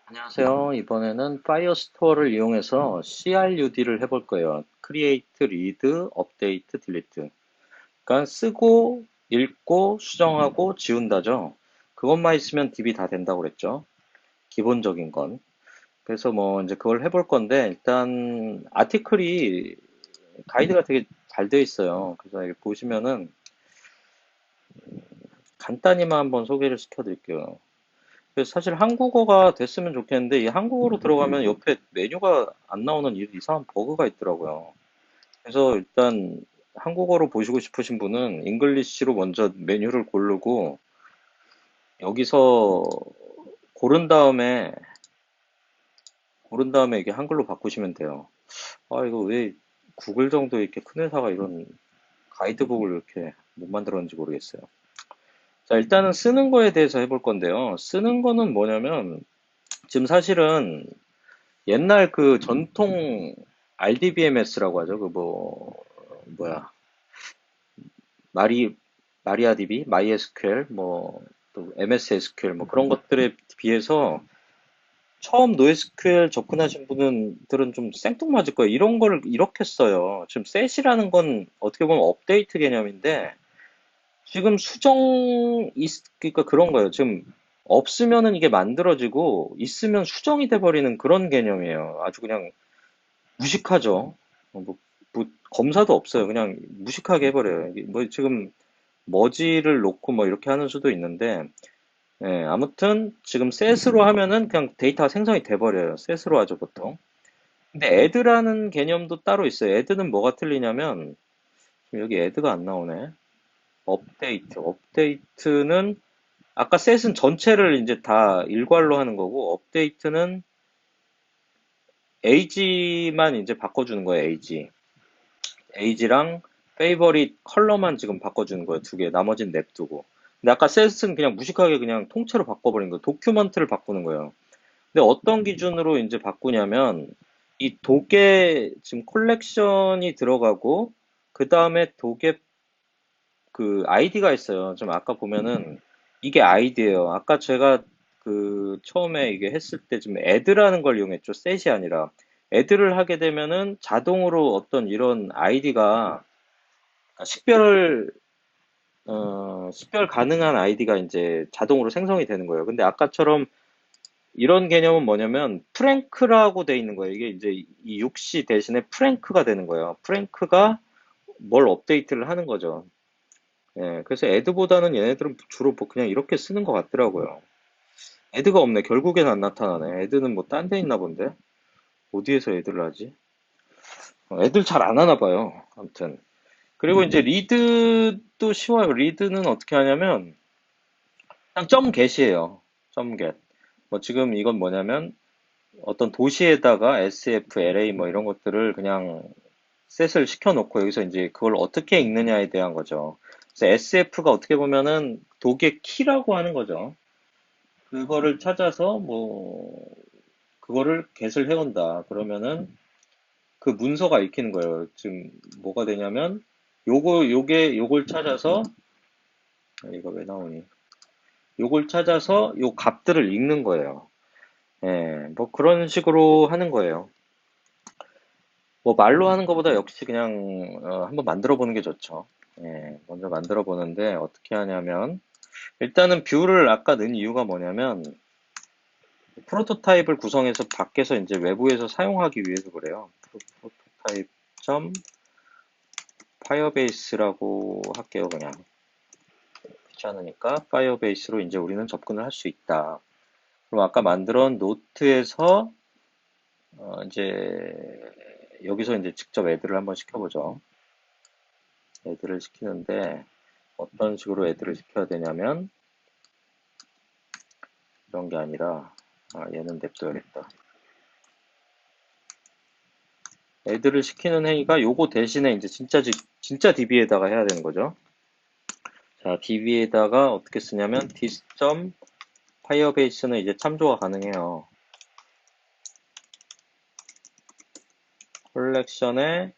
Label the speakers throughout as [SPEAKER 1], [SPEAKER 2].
[SPEAKER 1] 안녕하세요. 이번에는 파이어스토어를 이용해서 CRUD를 해볼 거예요. Create, Read, Update, Delete. 그러니까 쓰고, 읽고, 수정하고, 지운다죠. 그것만 있으면 DB 다 된다고 그랬죠. 기본적인 건. 그래서 뭐 이제 그걸 해볼 건데 일단 아티클이 가이드가 되게 잘 되어 있어요. 그래서 여기 보시면은 간단히만 한번 소개를 시켜드릴게요. 그래서 사실 한국어가 됐으면 좋겠는데 이 한국어로 들어가면 옆에 메뉴가 안 나오는 이상한 버그가 있더라고요. 그래서 일단 한국어로 보시고 싶으신 분은 잉글리시로 먼저 메뉴를 여기서 고른 다음에 이게 한글로 바꾸시면 돼요. 아, 이거 왜 구글 정도 이렇게 큰 회사가 이런 가이드북을 이렇게 못 만들었는지 모르겠어요. 자, 일단은 쓰는 거에 대해서 해볼 건데요. 쓰는 거는 뭐냐면 지금 사실은 옛날 그 전통 RDBMS라고 하죠. 그 뭐야, 마리, 마리아DB, MySQL, 또 MS SQL, 뭐 그런 것들에 비해서 처음 NoSQL 접근하신 분들은 좀 생뚱맞을 거예요. 이런 걸 이렇게 써요. 지금 셋이라는 건 어떻게 보면 업데이트 개념인데, 지금 그러니까 그런 거예요. 지금 없으면은 이게 만들어지고, 있으면 수정이 돼버리는 그런 개념이에요. 아주 그냥 무식하죠. 뭐 검사도 없어요. 그냥 무식하게 해버려요. 뭐 지금 머지를 놓고 뭐 이렇게 하는 수도 있는데, 예, 아무튼 지금 셋으로 하면은 그냥 데이터가 생성이 돼버려요. 셋으로 하죠, 보통. 근데 add라는 개념도 따로 있어요. add는 뭐가 틀리냐면, 지금 여기 add가 안 나오네. 업데이트는 아까 셋은 전체를 이제 다 일괄로 하는 거고, 업데이트는 age만 이제 바꿔주는 거예요, age. 에이지랑 페이버릿 컬러만 지금 바꿔주는 거예요. 두 개. 나머지는 냅두고. 근데 아까 셋은 그냥 무식하게 그냥 통째로 바꿔버린 거예요. 도큐먼트를 바꾸는 거예요. 근데 어떤 기준으로 이제 바꾸냐면 이 독에 지금 콜렉션이 들어가고 그 다음에 독에 그 아이디가 있어요. 좀 아까 보면은 이게 아이디예요. 아까 제가 그 처음에 이게 했을 때 지금 애드라는 걸 이용했죠. 셋이 아니라 애드를 하게 되면은 자동으로 어떤 이런 아이디가 식별 가능한 아이디가 이제 자동으로 생성이 되는 거예요. 근데 아까처럼 이런 개념은 뭐냐면 프랭크라고 돼 있는 거예요. 이게 이제 이 6시 대신에 프랭크가 되는 거예요. 프랭크가 뭘 업데이트를 하는 거죠. 예, 그래서 애드보다는 얘네들은 주로 뭐 그냥 이렇게 쓰는 것 같더라고요. 애드가 없네. 결국엔 안 나타나네. 애드는 뭐 딴 데 있나 본데? 어디에서 애드를 하지? 애들 잘 안 하나 봐요. 아무튼. 그리고 이제 리드도 쉬워요. 리드는 어떻게 하냐면 그냥 점 get이에요. 점 get. 뭐 지금 이건 뭐냐면 어떤 도시에다가 SF, LA 뭐 이런 것들을 그냥 셋을 시켜놓고 여기서 이제 그걸 어떻게 읽느냐에 대한 거죠. 그래서 SF가 어떻게 보면은 독의 키라고 하는 거죠. 그거를 찾아서 그거를 get을 해온다. 그러면은 그 문서가 읽히는 거예요. 지금 뭐가 되냐면 요걸 찾아서 이거 왜 나오니? 요걸 찾아서 요 값들을 읽는 거예요. 예, 뭐 그런 식으로 하는 거예요. 뭐 말로 하는 것보다 역시 그냥 한번 만들어 보는 게 좋죠. 예, 먼저 만들어 보는데 어떻게 하냐면 일단은 뷰를 아까 넣은 이유가 뭐냐면 프로토타입을 구성해서 밖에서 이제 외부에서 사용하기 위해서 그래요. 프로토타입 점 파이어베이스라고 할게요, 그냥. 귀찮으니까 파이어베이스로 이제 우리는 접근을 할 수 있다. 그럼 아까 만들었 노트에서 이제 여기서 이제 직접 애들을 한번 시켜보죠. 애들을 시키는데 어떤 식으로 애들을 시켜야 되냐면 이런 게 아니라 얘는 냅둬야겠다. 애들을 시키는 행위가 요거 대신에 이제 진짜 DB에다가 해야 되는 거죠. 자, DB에다가 어떻게 쓰냐면 dis. 파이어베이스는 이제 참조가 가능해요. 컬렉션에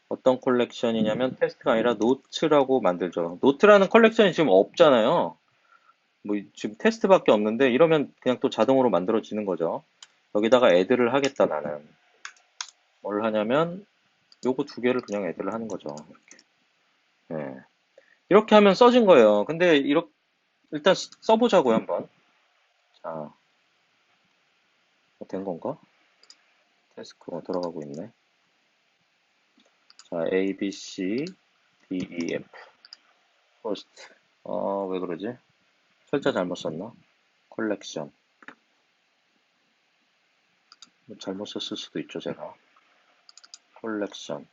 [SPEAKER 1] 어떤 컬렉션이냐면 테스트가 아니라 노트라고 만들죠. 노트라는 컬렉션이 지금 없잖아요. 뭐 지금 테스트밖에 없는데 이러면 그냥 또 자동으로 만들어지는 거죠. 여기다가 애드를 하겠다 나는. 뭘 하냐면 요거 두 개를 그냥 애드를 하는 거죠. 예. 이렇게 하면 써진 거예요. 근데 이렇게 일단 써보자고요 한번. 자, 된 건가? 태스크가 들어가고 있네. 자, A, B, C, D, E, F. first. 왜 그러지? 철자 잘못 썼나? 컬렉션. 잘못 썼을 수도 있죠, 제가. 컬렉션.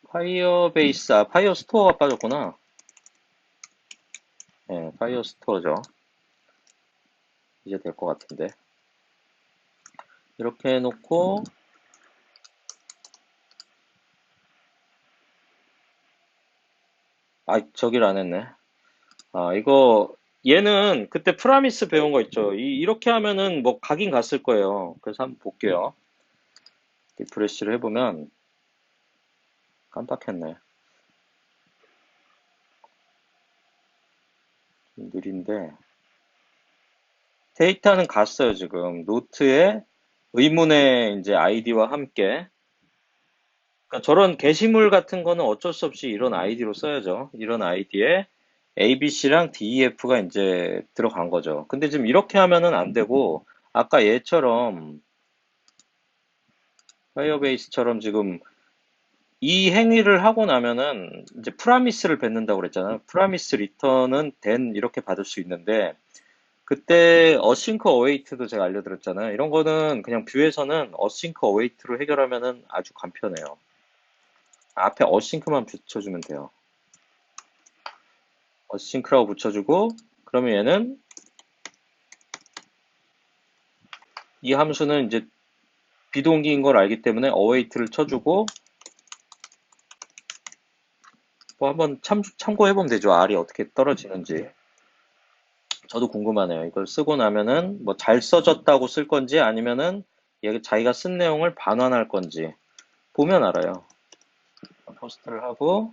[SPEAKER 1] 파이어베이스, 파이어 스토어가 빠졌구나. 예, 파이어 스토어죠. 이제 될 것 같은데. 이렇게 해놓고, 저기를 안 했네. 이거, 얘는 그때 프라미스 배운 거 있죠. 이렇게 하면은 뭐 가긴 갔을 거예요. 그래서 한번 볼게요. 리프레시를 해보면, 깜빡했네. 좀 느린데, 데이터는 갔어요, 지금. 노트에 의문의 이제 아이디와 함께. 그러니까 저런 게시물 같은 거는 어쩔 수 없이 이런 아이디로 써야죠. 이런 아이디에 ABC랑 DEF가 이제 들어간 거죠. 근데 지금 이렇게 하면은 안 되고, 아까 얘처럼, 파이어베이스처럼 지금 이 행위를 하고 나면은 이제 프라미스를 뱉는다고 그랬잖아요. 프라미스 리턴은 then 이렇게 받을 수 있는데, 그때 어싱크 어웨이트도 제가 알려드렸잖아요. 이런 거는 그냥 뷰에서는 어싱크 어웨이트로 해결하면은 아주 간편해요. 앞에 어싱크만 붙여주면 돼요. 어싱크라고 붙여주고, 그러면 얘는 이 함수는 이제 비동기인 걸 알기 때문에 어웨이트를 쳐주고, 뭐 한번 참고해보면 되죠. R이 어떻게 떨어지는지. 저도 궁금하네요. 이걸 쓰고 나면은 뭐 잘 써졌다고 쓸 건지 아니면은 얘 자기가 쓴 내용을 반환할 건지 보면 알아요. 포스트를 하고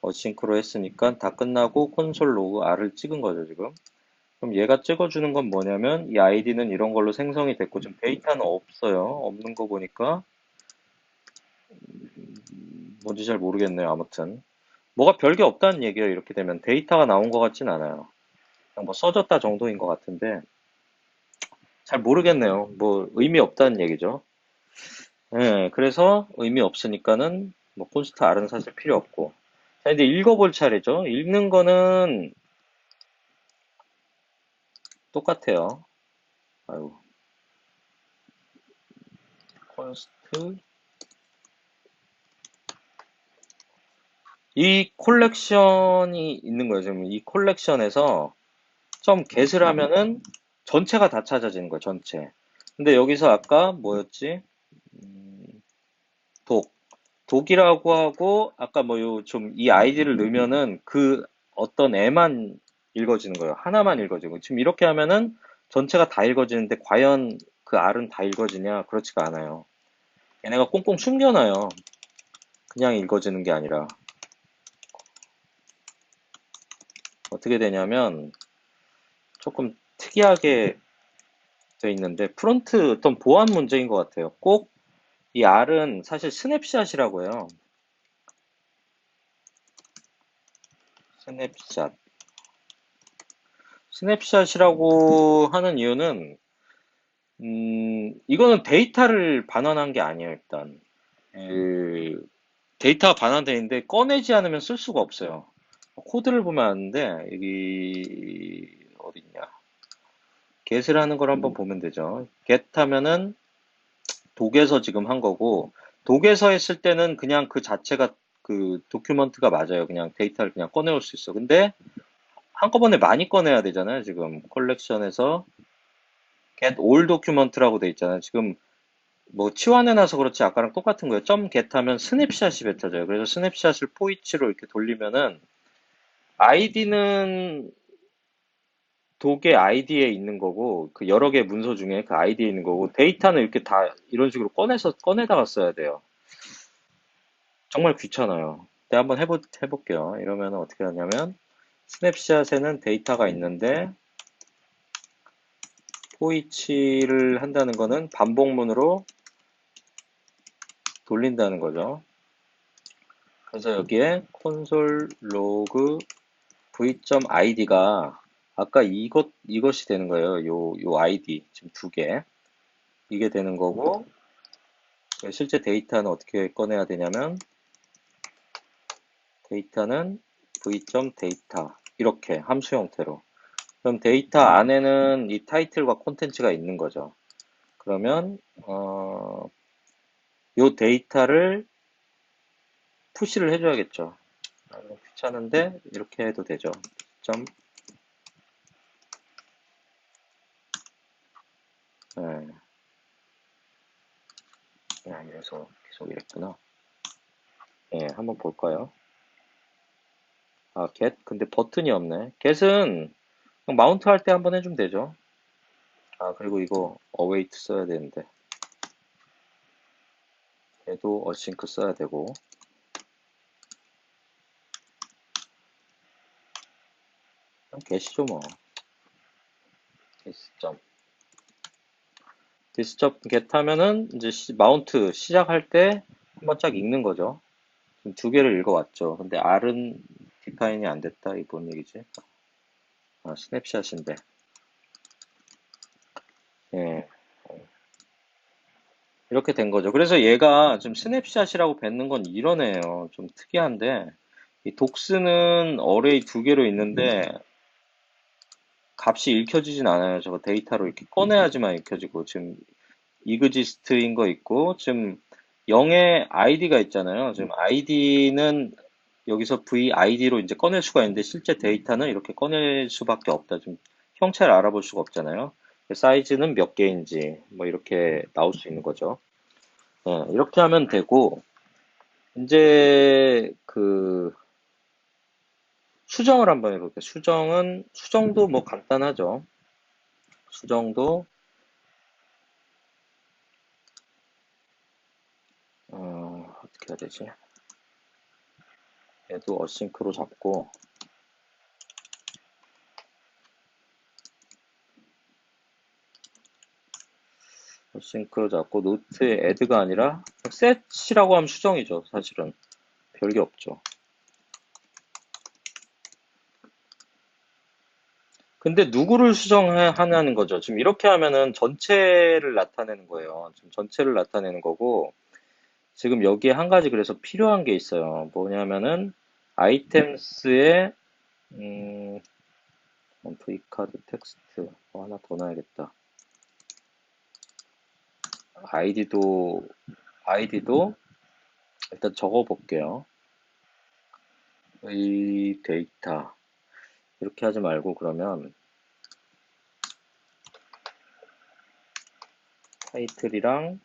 [SPEAKER 1] 어싱크로 했으니까 다 끝나고 콘솔 로그 R을 찍은 거죠, 지금. 그럼 얘가 찍어주는 건 뭐냐면 이 아이디는 이런 걸로 생성이 됐고 지금 데이터는 없어요. 없는 거 보니까 뭔지 잘 모르겠네요. 아무튼 뭐가 별게 없다는 얘기예요. 이렇게 되면 데이터가 나온 것 같진 않아요. 그냥 뭐 써졌다 정도인 것 같은데 잘 모르겠네요. 뭐 의미 없다는 얘기죠. 예, 그래서 의미 없으니까는 뭐 콘스트 R은 사실 필요 없고. 자, 이제 읽어볼 차례죠. 읽는 거는 똑같아요. 아유, 콘스트 이 콜렉션이 있는 거예요. 지금 이 콜렉션에서 좀 get을 하면은 전체가 다 찾아지는 거예요. 전체. 근데 여기서 아까 뭐였지? 음, 독. 독이라고 하고 아까 뭐 요 좀 이 아이디를 넣으면은 그 어떤 애만 읽어지는 거예요. 하나만 읽어지는 거예요. 지금 이렇게 하면은 전체가 다 읽어지는데 과연 그 R은 다 읽어지냐? 그렇지가 않아요. 얘네가 꽁꽁 숨겨놔요. 그냥 읽어지는 게 아니라 어떻게 되냐면 조금 특이하게 돼 있는데 프론트 어떤 보안 문제인 것 같아요. 꼭 이 R은 사실 스냅샷이라고 해요. 스냅샷. 스냅샷이라고 하는 이유는 이거는 데이터를 반환한 게 아니에요, 일단. 그 데이터가 반환되어 있는데 꺼내지 않으면 쓸 수가 없어요. 코드를 보면 아는데 여기 어디 있냐? get을 하는 걸 한번 보면 되죠. get 하면은 독에서 지금 한 거고 독에서 했을 때는 그냥 그 자체가 그 도큐먼트가 맞아요. 그냥 데이터를 그냥 꺼내올 수 있어. 근데 한꺼번에 많이 꺼내야 되잖아요. 지금 컬렉션에서 get all document라고 돼 있잖아요. 지금 뭐 치환해놔서 그렇지 아까랑 똑같은 거예요. 점 get 하면 스냅샷이 뱉어져요. 그래서 스냅샷을 포이치로 이렇게 돌리면은 아이디는 독의 아이디에 있는 거고 그 여러 개 문서 중에 그 아이디에 있는 거고 데이터는 이렇게 다 이런 식으로 꺼내다가 써야 돼요. 정말 귀찮아요. 근데 한번 해볼게요. 이러면 어떻게 하냐면, 스냅샷에는 데이터가 있는데, 포이치를 한다는 거는 반복문으로 돌린다는 거죠. 그래서 여기에 콘솔 로그 v.id가 아까 이것이 되는 거예요. 요 id. 지금 두 개. 이게 되는 거고, 실제 데이터는 어떻게 꺼내야 되냐면, 데이터는 v.data. 이렇게 함수 형태로. 그럼 데이터 안에는 이 타이틀과 콘텐츠가 있는 거죠. 그러면, 요 데이터를 푸시를 해줘야겠죠. 귀찮은데, 이렇게 해도 되죠. 점, 네, 이래서 계속 이랬구나. 예, 한번 볼까요? 아, get? 근데 버튼이 없네. get은 마운트 할 때 한번 해주면 되죠. 아, 그리고 이거 await 써야 되는데. 얘도 async 써야 되고. 그냥 get이죠, 뭐. this.get 하면은 이제 마운트 시작할 때 한번 쫙 읽는 거죠. 지금 두 개를 읽어왔죠. 근데 R은 디파인이 안 됐다. 이게 뭔 얘기지? 아, 스냅샷인데. 예. 이렇게 된 거죠. 그래서 얘가 좀 스냅샷이라고 뱉는 건 이러네요. 좀 특이한데, 이 독스는 어레이 두 개로 있는데, 값이 읽혀지진 않아요. 저거 데이터로 이렇게 꺼내야지만 읽혀지고, 지금 이그지스트인 거 있고, 지금 0의 아이디가 있잖아요. 지금 아이디는 여기서 VID로 이제 꺼낼 수가 있는데, 실제 데이터는 이렇게 꺼낼 수밖에 없다. 좀 형체를 알아볼 수가 없잖아요. 사이즈는 몇 개인지, 뭐 이렇게 나올 수 있는 거죠. 이렇게 하면 되고, 이제 그 수정을 한번 해볼게요. 수정도 뭐 간단하죠. 수정도, 어떻게 해야 되지? 얘도 어싱크로 잡고, 어싱크로 잡고, 노트에 add가 아니라, set이라고 하면 수정이죠. 사실은. 별게 없죠. 근데 누구를 수정하냐는 거죠. 지금 이렇게 하면은 전체를 나타내는 거예요. 지금 전체를 나타내는 거고, 지금 여기에 한 가지 그래서 필요한 게 있어요. 뭐냐면은, 아이템스에, 음, V카드 텍스트 하나 더 넣어야겠다. 아이디도 아이디도 일단 적어 볼게요. 이 데이터 이렇게 하지 말고 그러면 타이틀이랑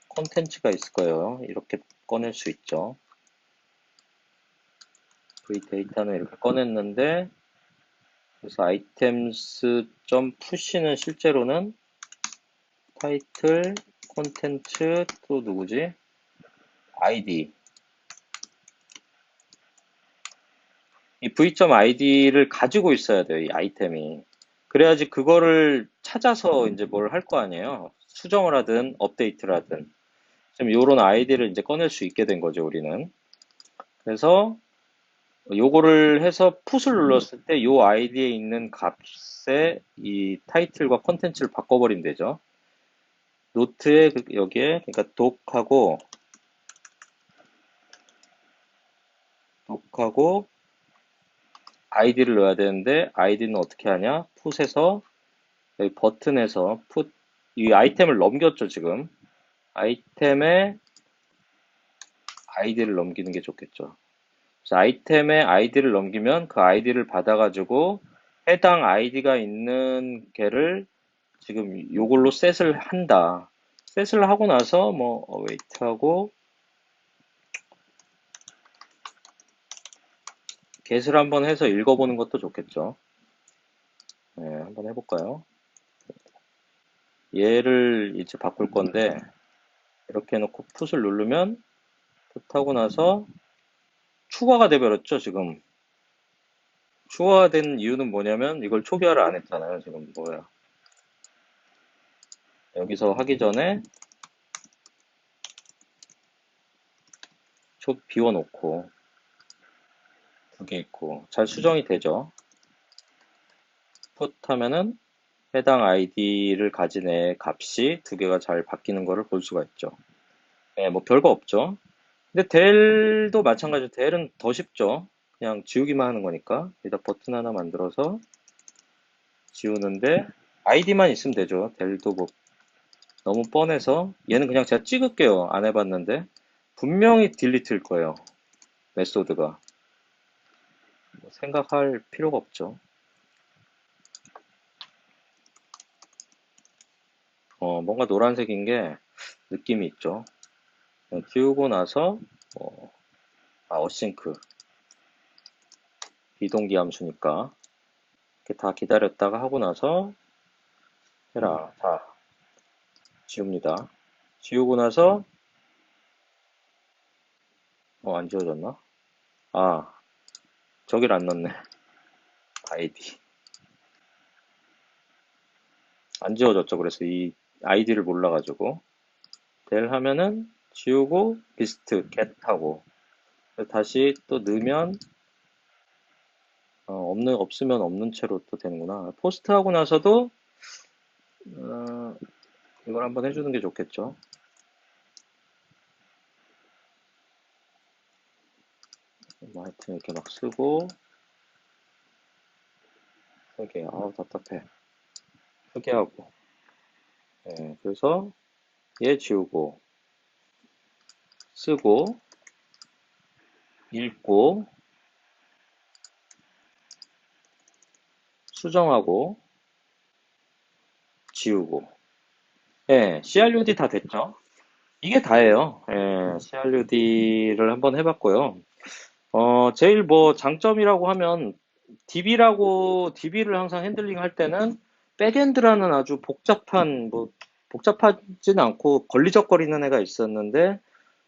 [SPEAKER 1] 콘텐츠가 있을 거예요. 이렇게 꺼낼 수 있죠. V 데이터는 이렇게 꺼냈는데 그래서 아이템스 점 푸시는 실제로는 타이틀 콘텐츠 또 누구지? 아이디 이 v.id를 가지고 있어야 돼요, 이 아이템이. 그래야지 그거를 찾아서 이제 뭘 할 거 아니에요. 수정을 하든 업데이트를 하든. 지금 요런 아이디를 이제 꺼낼 수 있게 된 거죠, 우리는. 그래서 요거를 해서 풋을 눌렀을 때 요 아이디에 있는 값에 이 타이틀과 컨텐츠를 바꿔버리면 되죠. 노트에 여기에 그러니까 독하고 아이디를 넣어야 되는데 아이디는 어떻게 하냐? 풋에서 여기 버튼에서 이 아이템을 넘겼죠, 지금. 아이템에 아이디를 넘기는 게 좋겠죠. 그래서 아이템에 아이디를 넘기면 그 아이디를 받아가지고 해당 아이디가 있는 걔를 지금 요걸로 셋을 한다. 셋을 하고 나서 뭐 웨이트하고 get을 한번 해서 읽어보는 것도 좋겠죠. 네, 한번 해볼까요? 얘를 이제 바꿀 건데 이렇게 해놓고 풋을 누르면 풋하고 나서 추가가 돼버렸죠, 지금. 추가가 된 이유는 뭐냐면 이걸 초기화를 안 했잖아요, 지금. 뭐야. 여기서 하기 전에 비워놓고 두 개 있고 잘 수정이 되죠. 풋 하면은 해당 아이디를 가진 애 값이 두 개가 잘 바뀌는 거를 볼 수가 있죠. 네, 뭐 별거 없죠. 근데 델도 마찬가지로 델은 더 쉽죠. 그냥 지우기만 하는 거니까. 여기다 버튼 하나 만들어서 지우는데 아이디만 있으면 되죠. 델도 뭐 너무 뻔해서 얘는 그냥 제가 찍을게요. 안 해봤는데 분명히 딜리트일 거예요. 메소드가. 뭐 생각할 필요가 없죠. 뭔가 노란색인 게 느낌이 있죠. 지우고 나서 어싱크 비동기 함수니까 이렇게 다 기다렸다가 하고 나서 해라. 자, 지웁니다. 지우고 나서 안 지워졌나? 아, 저길 안 넣네. 아이디. 안 지워졌죠. 그래서 이 아이디를 몰라가지고 델 하면은 지우고 리스트 get 하고 다시 또 넣으면 없으면 없는 채로 또 되는구나. 포스트 하고 나서도 어, 이걸 한번 해주는 게 좋겠죠. 뭐 하여튼 이렇게 막 쓰고 3개. 아우 답답해. 3개 하고 그래서 얘 지우고 쓰고 읽고 수정하고 지우고 CRUD 다 됐죠. 이게 다예요. CRUD를 한번 해봤고요. 제일 뭐 장점이라고 하면 DB를 항상 핸들링 할 때는 백엔드라는 아주 복잡한 뭐 복잡하진 않고 걸리적거리는 애가 있었는데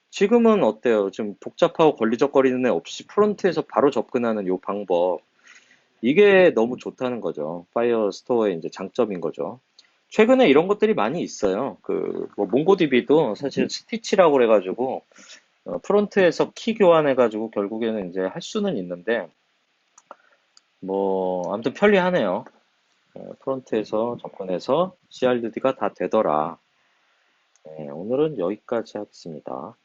[SPEAKER 1] 지금은 어때요? 좀 복잡하고 걸리적거리는 애 없이 프론트에서 바로 접근하는 요 방법. 이게 너무 좋다는 거죠. 파이어스토어의 이제 장점인 거죠. 최근에 이런 것들이 많이 있어요. 뭐 몽고DB도 사실 스티치라고 그래가지고, 프론트에서 키 교환해가지고 결국에는 이제 할 수는 있는데, 뭐, 아무튼 편리하네요. 프론트에서 접근해서 CRUD가 다 되더라. 오늘은 여기까지 하겠습니다.